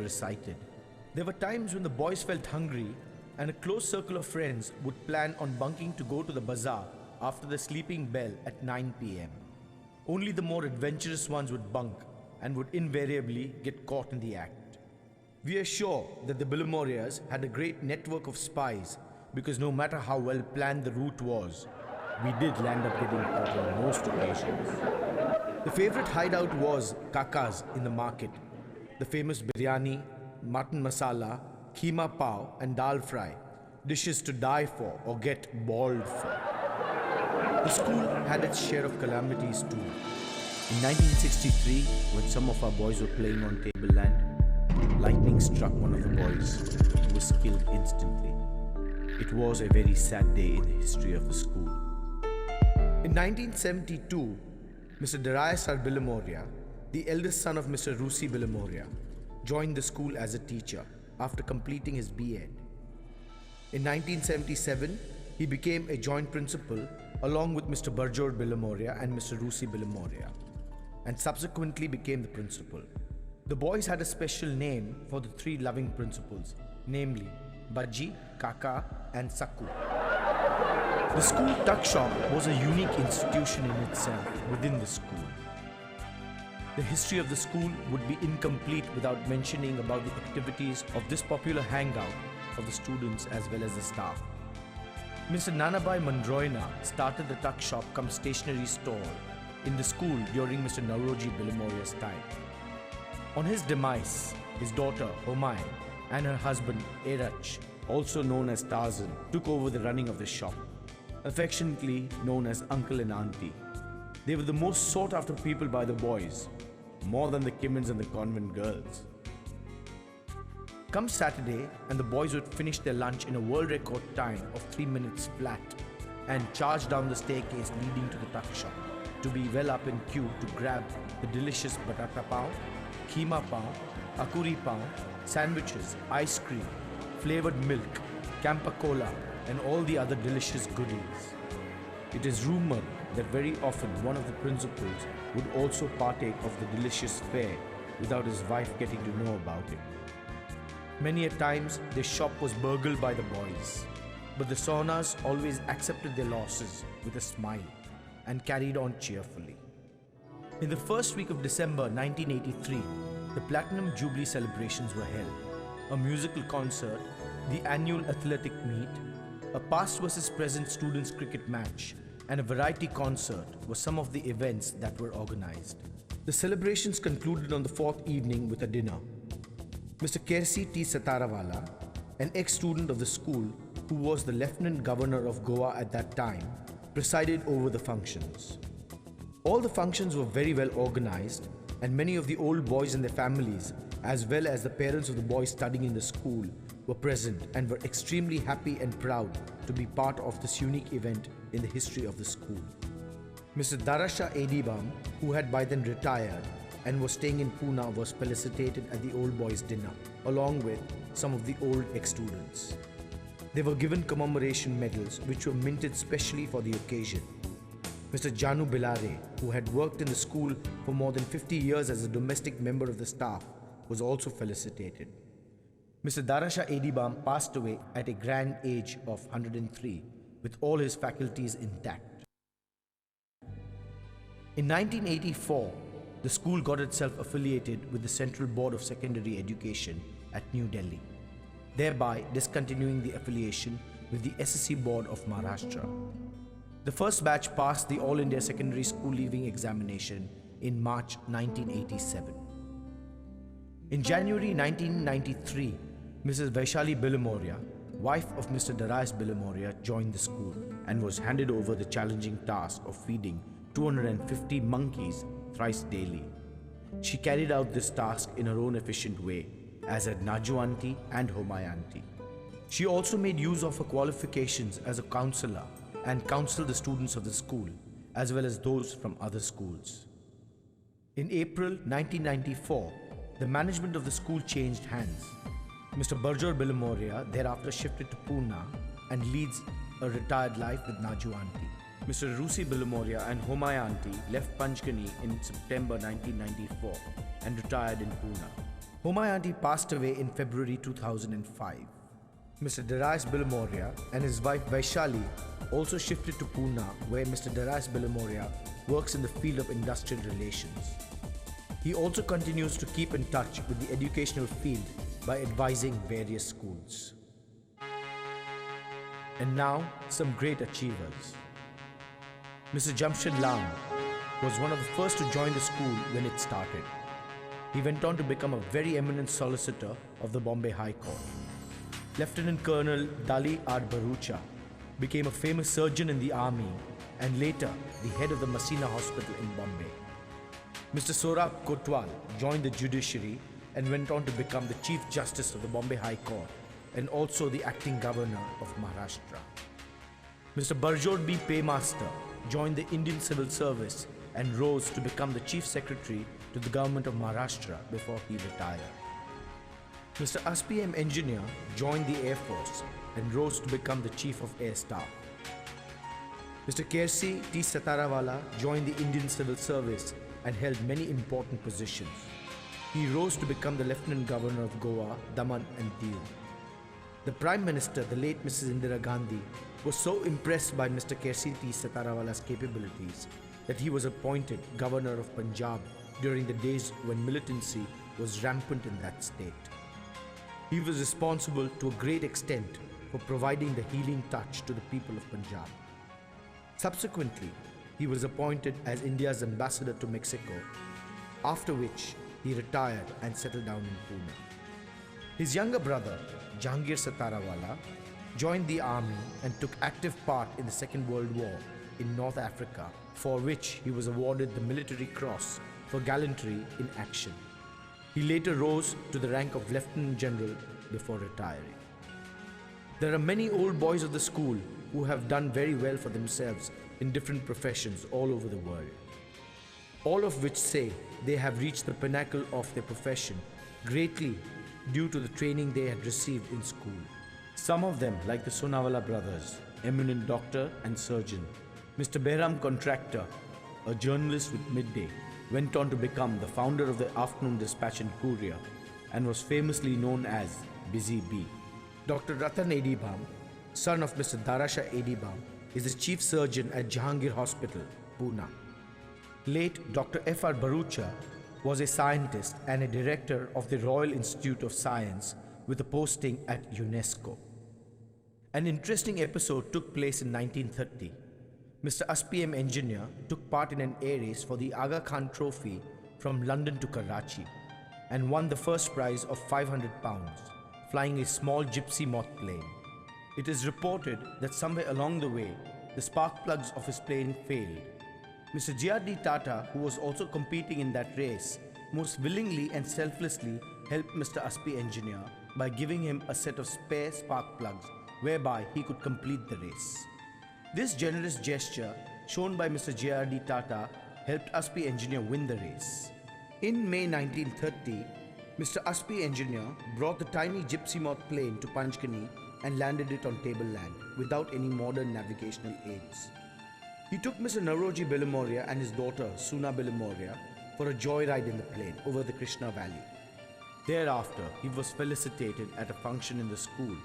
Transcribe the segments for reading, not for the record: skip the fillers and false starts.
recited. There were times when the boys felt hungry and a close circle of friends would plan on bunking to go to the bazaar after the sleeping bell at 9 p.m. Only the more adventurous ones would bunk and would invariably get caught in the act. We are sure that the Billimorias had a great network of spies because no matter how well planned the route was, we did land up getting caught on most occasions. The favorite hideout was Kaka's in the market. The famous biryani, mutton masala, keema pav and dal fry, dishes to die for or get bawled for. The school had its share of calamities too. In 1963, when some of our boys were playing on tableland, lightning struck one of the boys, who was killed instantly. It was a very sad day in the history of the school. In 1972, Mr. Darius R. Billimoria, the eldest son of Mr. Rusi Billimoria, joined the school as a teacher after completing his B.Ed. In 1977, he became a joint principal along with Mr. Barjor Billimoria and Mr. Rusi Billimoria, and subsequently became the principal. The boys had a special name for the three loving principals, namely Baji, Kaka and Sakku. The school tuck shop was a unique institution in itself within the school. The history of the school would be incomplete without mentioning about the activities of this popular hangout for the students as well as the staff. Mr. Nanabai Mandroina started the tuck shop cum stationery store in the school during Mr. Nauroji Billimoria's time. On his demise, his daughter Homai and her husband Erach, also known as Tarzan, took over the running of the shop, affectionately known as Uncle and Auntie. They were the most sought after people by the boys, more than the Kimmins and the convent girls. Come Saturday, and the boys would finish their lunch in a world record time of 3 minutes flat and charge down the staircase leading to the tuck shop to be well up in queue to grab the delicious batata pav, keema pav, akuri pav, sandwiches, ice cream, flavored milk, Campa Cola and all the other delicious goodies. It is rumored that very often one of the principals would also partake of the delicious fare without his wife getting to know about it. Many a times their shop was burgled by the boys, but the Sonas always accepted their losses with a smile and carried on cheerfully. In the first week of December 1983, the Platinum Jubilee celebrations were held. A musical concert, the annual athletic meet, a past versus present students cricket match, and a variety concert were some of the events that were organized. The celebrations concluded on the fourth evening with a dinner. Mr. Kersi T. Satarawala, an ex-student of the school who was the Lieutenant Governor of Goa at that time, presided over the functions. All the functions were very well organized, and many of the old boys and their families, as well as the parents of the boys studying in the school, were present and were extremely happy and proud to be part of this unique event in the history of the school. Mr. Darasha Adibam, who had by then retired and was staying in Pune, was felicitated at the old boys' dinner, along with some of the old ex-students. They were given commemoration medals which were minted specially for the occasion. Mr. Janu Bilare, who had worked in the school for more than 50 years as a domestic member of the staff, was also felicitated. Mr. Darasha Adibam passed away at a grand age of 103, with all his faculties intact. In 1984, the school got itself affiliated with the Central Board of Secondary Education at New Delhi, thereby discontinuing the affiliation with the SSC Board of Maharashtra. The first batch passed the All India Secondary School Leaving Examination in March 1987. In January 1993, Mrs. Vaishali Billimoria, wife of Mr. Darius Billimoria, joined the school and was handed over the challenging task of feeding 250 monkeys thrice daily. She carried out this task in her own efficient way, as had Naju Auntie and Homai Auntie. She also made use of her qualifications as a counselor and counseled the students of the school, as well as those from other schools. In April 1994, the management of the school changed hands. Mr. Barjor Billimoria thereafter shifted to Pune and leads a retired life with Naju Auntie. Mr. Rusi Billimoria and Homai Auntie left Panchgani in September 1994 and retired in Pune. Homayanti passed away in February 2005. Mr. Darius Billimoria and his wife Vaishali also shifted to Pune, where Mr. Darius Billimoria works in the field of industrial relations. He also continues to keep in touch with the educational field by advising various schools. And now, some great achievers. Mr. Jamshed Lam was one of the first to join the school when it started. He went on to become a very eminent solicitor of the Bombay High Court. Lieutenant Colonel Dali R. Barucha became a famous surgeon in the army and later the head of the Masina Hospital in Bombay. Mr. Sorab Kotwal joined the judiciary and went on to become the Chief Justice of the Bombay High Court and also the acting governor of Maharashtra. Mr. Barjot B. Paymaster joined the Indian Civil Service and rose to become the Chief Secretary to the government of Maharashtra before he retired. Mr. SPM Engineer joined the Air Force and rose to become the Chief of Air Staff. Mr. Kersi T. Satarawala joined the Indian Civil Service and held many important positions. He rose to become the Lieutenant Governor of Goa, Daman and Diu. The Prime Minister, the late Mrs. Indira Gandhi, was so impressed by Mr. Kersi T. Satarawala's capabilities that he was appointed Governor of Punjab during the days when militancy was rampant in that state. He was responsible to a great extent for providing the healing touch to the people of Punjab. Subsequently, he was appointed as India's ambassador to Mexico, after which he retired and settled down in Pune. His younger brother, Jahangir Satarawala, joined the army and took active part in the Second World War in North Africa, for which he was awarded the Military Cross for gallantry in action. He later rose to the rank of Lieutenant General before retiring. There are many old boys of the school who have done very well for themselves in different professions all over the world. All of which say they have reached the pinnacle of their profession greatly due to the training they had received in school. Some of them, like the Sonawala brothers, eminent doctor and surgeon. Mr. Behram Contractor, a journalist with Midday, went on to become the founder of the Afternoon Dispatch and Courier and was famously known as Busy Bee. Dr. Ratan Edibam, son of Mr. Darasha Edibam, is the chief surgeon at Jahangir Hospital, Pune. Late Dr. F.R. Barucha was a scientist and a director of the Royal Institute of Science with a posting at UNESCO. An interesting episode took place in 1930. Mr. SPM Engineer took part in an air race for the Aga Khan Trophy from London to Karachi and won the first prize of £500, flying a small gypsy moth plane. It is reported that somewhere along the way, the spark plugs of his plane failed. Mr. J.R.D. Tata, who was also competing in that race, most willingly and selflessly helped Mr. SPM Engineer by giving him a set of spare spark plugs whereby he could complete the race. This generous gesture shown by Mr. J.R.D. Tata helped SPM Engineer win the race. In May 1930, Mr. SPM Engineer brought the tiny gypsy moth plane to Panchgani and landed it on tableland without any modern navigational aids. He took Mr. Nauroji Billimoria and his daughter Suna Billimoria for a joyride in the plane over the Krishna Valley. Thereafter, he was felicitated at a function in the school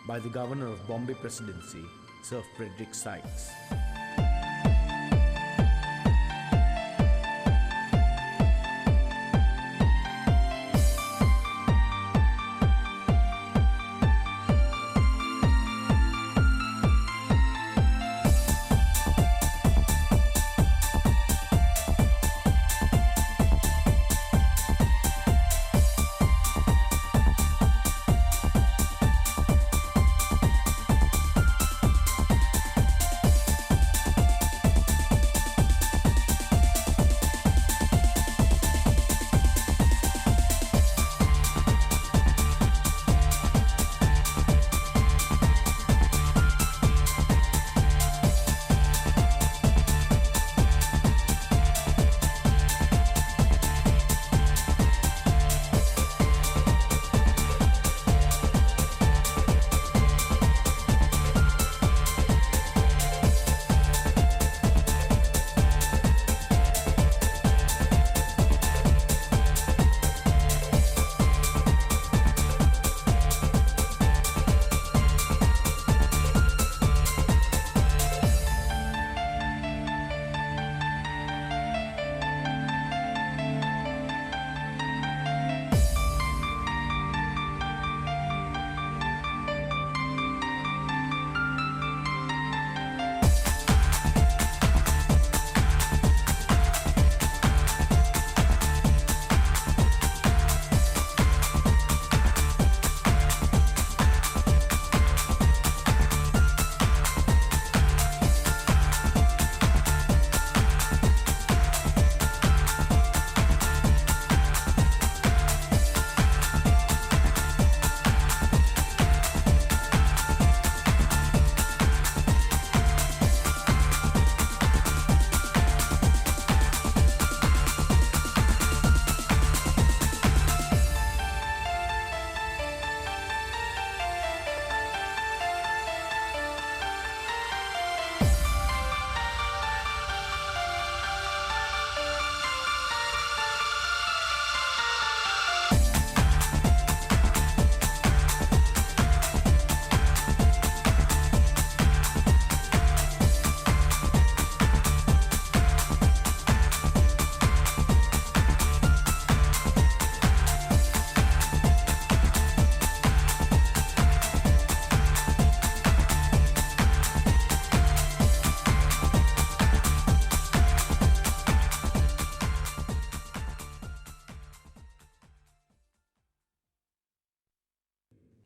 by the Governor of Bombay Presidency, Sir Frederick Sykes.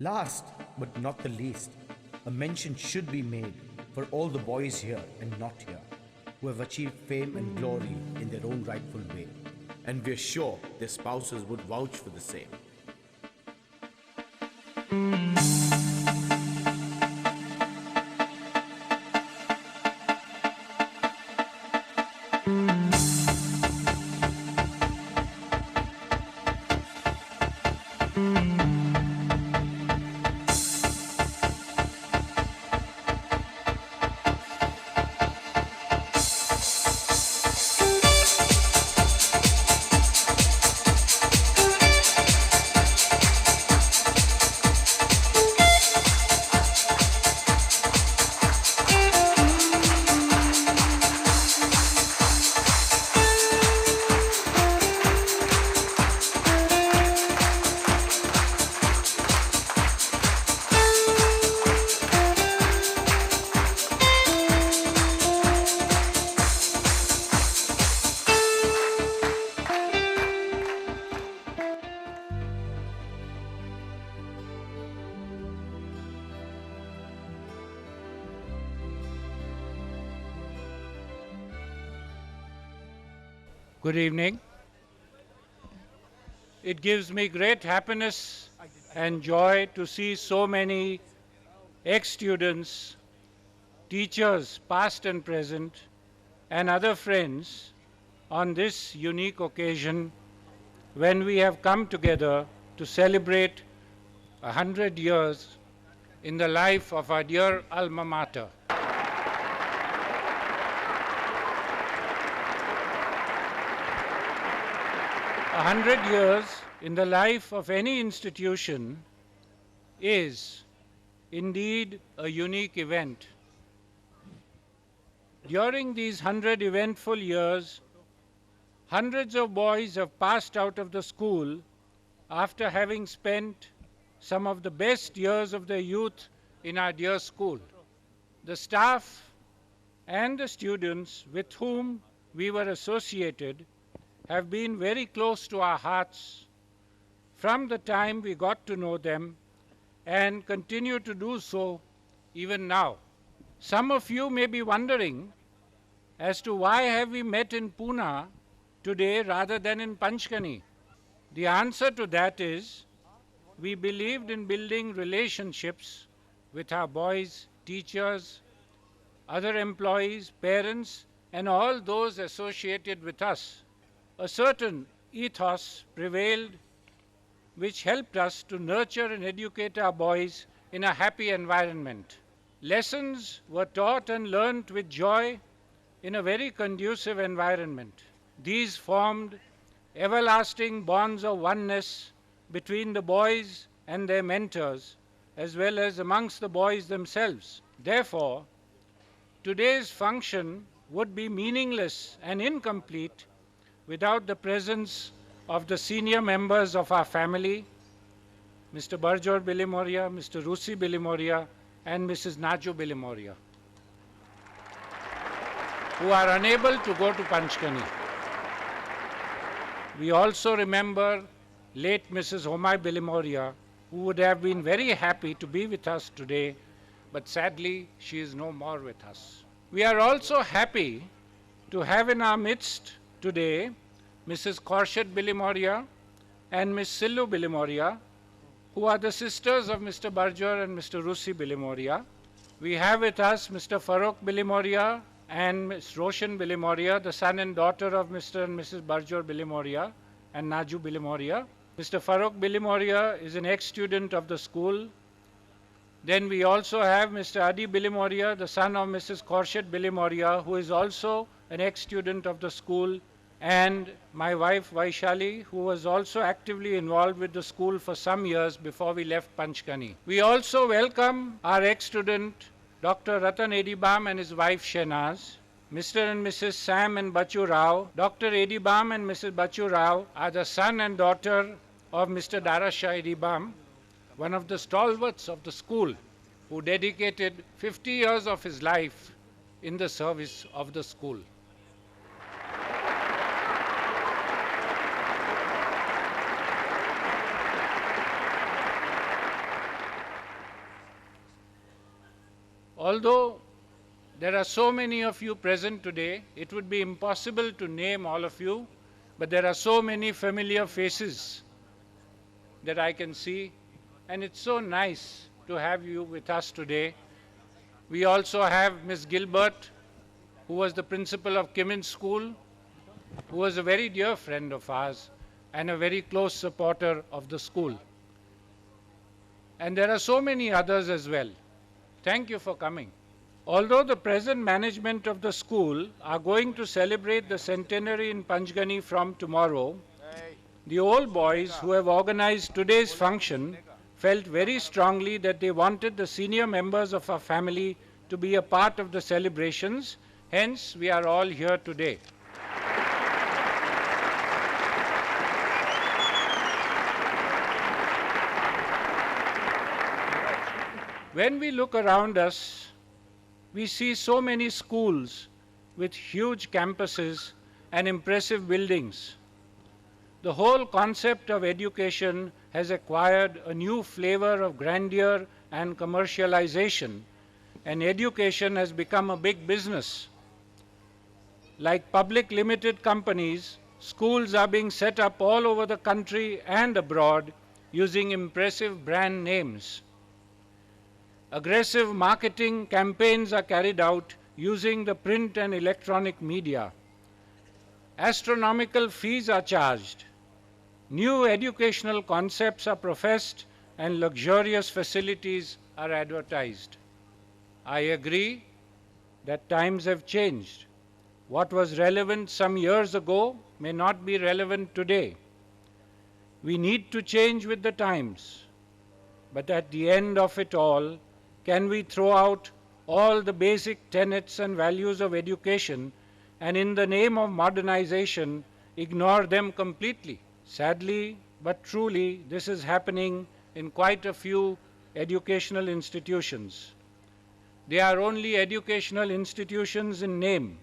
Last but not the least, a mention should be made for all the boys here and not here who have achieved fame and glory in their own rightful way. And we're sure their spouses would vouch for the same. Good evening. It gives me great happiness and joy to see so many ex-students, teachers, past and present, and other friends on this unique occasion when we have come together to celebrate 100 years in the life of our dear alma mater. 100 years in the life of any institution is indeed a unique event. During these 100 eventful years, hundreds of boys have passed out of the school after having spent some of the best years of their youth in our dear school. The staff and the students with whom we were associated have been very close to our hearts from the time we got to know them and continue to do so even now. Some of you may be wondering as to why have we met in Pune today rather than in Panchgani. The answer to that is we believed in building relationships with our boys, teachers, other employees, parents, and all those associated with us. A certain ethos prevailed which helped us to nurture and educate our boys in a happy environment. Lessons were taught and learnt with joy in a very conducive environment. These formed everlasting bonds of oneness between the boys and their mentors, as well as amongst the boys themselves. Therefore, today's function would be meaningless and incomplete without the presence of the senior members of our family, Mr. Barjor Billimoria, Mr. Rusi Billimoria, and Mrs. Naju Billimoria, who are unable to go to Panchgani. We also remember late Mrs. Homai Billimoria, who would have been very happy to be with us today, but sadly she is no more with us. We are also happy to have in our midst today Mrs. Khorshid Billimoria and Miss Sillu Billimoria, who are the sisters of Mr. Barjor and Mr. Rusi Billimoria. We have with us Mr. Farooq Billimoria and Ms. Roshan Billimoria, the son and daughter of Mr. and Mrs. Barjor Billimoria and Naju Billimoria. Mr. Farooq Billimoria is an ex-student of the school. Then we also have Mr. Adi Billimoria, the son of Mrs. Khorshid Billimoria, who is also an ex-student of the school, and my wife Vaishali, who was also actively involved with the school for some years before we left Panchgani. We also welcome our ex-student Dr. Ratan Edibam and his wife Shenaz, Mr. and Mrs. Sam and Bachu Rao. Dr. Edibam and Mrs. Bachu Rao are the son and daughter of Mr. Darasha Edibam, one of the stalwarts of the school, who dedicated 50 years of his life in the service of the school. Although there are so many of you present today, it would be impossible to name all of you, but there are so many familiar faces that I can see, and it's so nice to have you with us today. We also have Ms. Gilbert, who was the principal of Kimmins School, who was a very dear friend of ours and a very close supporter of the school. And there are so many others as well. Thank you for coming. Although the present management of the school are going to celebrate the centenary in Panchgani from tomorrow, the old boys who have organized today's function felt very strongly that they wanted the senior members of our family to be a part of the celebrations. Hence, we are all here today. When we look around us, we see so many schools with huge campuses and impressive buildings. The whole concept of education has acquired a new flavor of grandeur and commercialization, and education has become a big business. Like public limited companies, schools are being set up all over the country and abroad using impressive brand names. Aggressive marketing campaigns are carried out using the print and electronic media. Astronomical fees are charged. New educational concepts are professed and luxurious facilities are advertised. I agree that times have changed. What was relevant some years ago may not be relevant today. We need to change with the times. But at the end of it all, can we throw out all the basic tenets and values of education and in the name of modernization ignore them completely? Sadly, but truly, this is happening in quite a few educational institutions. They are only educational institutions in name.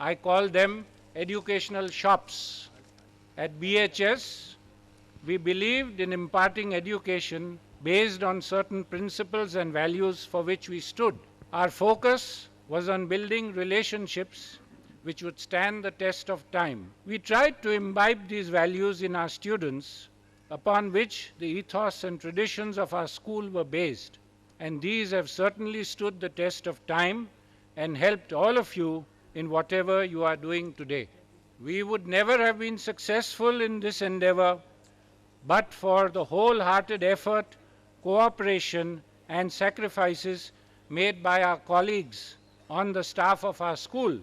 I call them educational shops. At BHS, we believed in imparting education based on certain principles and values for which we stood. Our focus was on building relationships which would stand the test of time. We tried to imbibe these values in our students, upon which the ethos and traditions of our school were based. And these have certainly stood the test of time and helped all of you in whatever you are doing today. We would never have been successful in this endeavor but for the wholehearted effort, cooperation, and sacrifices made by our colleagues on the staff of our school.